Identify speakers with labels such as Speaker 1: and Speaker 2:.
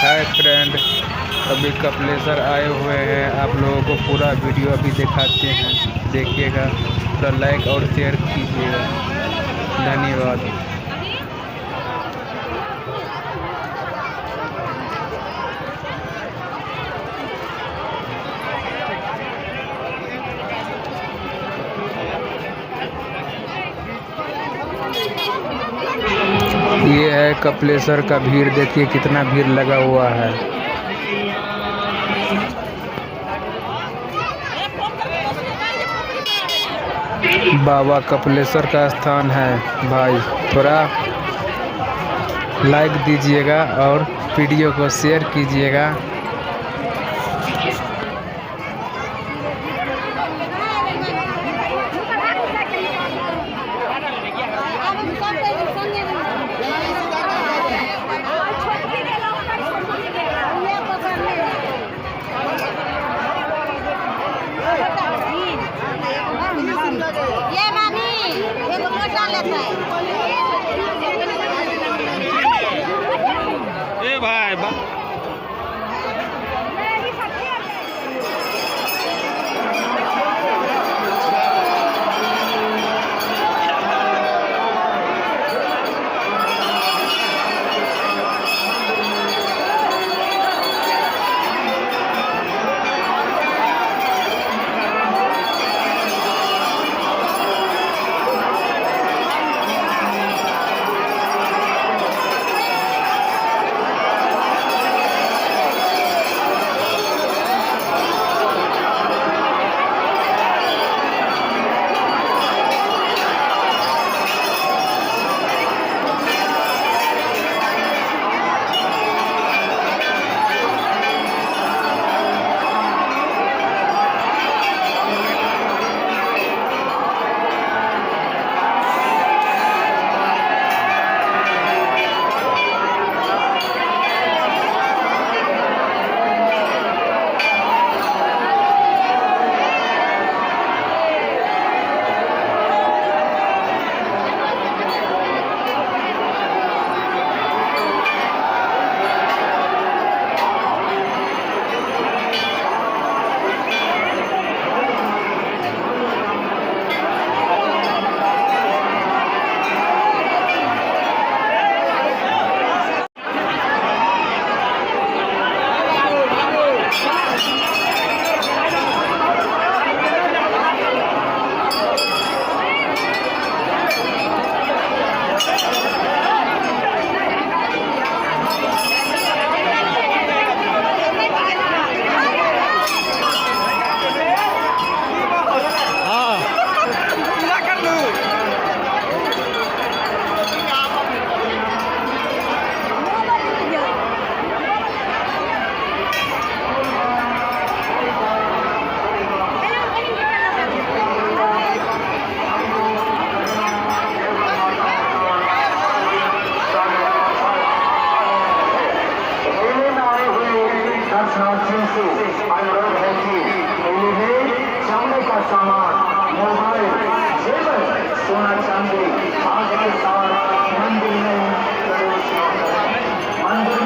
Speaker 1: Hi friend, अभी कपिलेश्वर आए हुए हैं। आप लोगों को पूरा वीडियो अभी दिखाते हैं, देखिएगा। पूरा लाइक और शेयर कीजिएगा। धन्यवाद। ये है कपिलेश्वर का भीड़, देखिए कितना भीड़ लगा हुआ है। बाबा कपिलेश्वर का स्थान है भाई। थोड़ा लाइक दीजिएगा और वीडियो को शेयर कीजिएगा।
Speaker 2: ये मामी एक लोटा लेता है।
Speaker 1: ए भाई
Speaker 3: अनुरोध है कि चांदी का सामान, मोबाइल, जेवर, सोना चांदी आदि के साथ मंदिर में प्रवेश न करें। मंदिर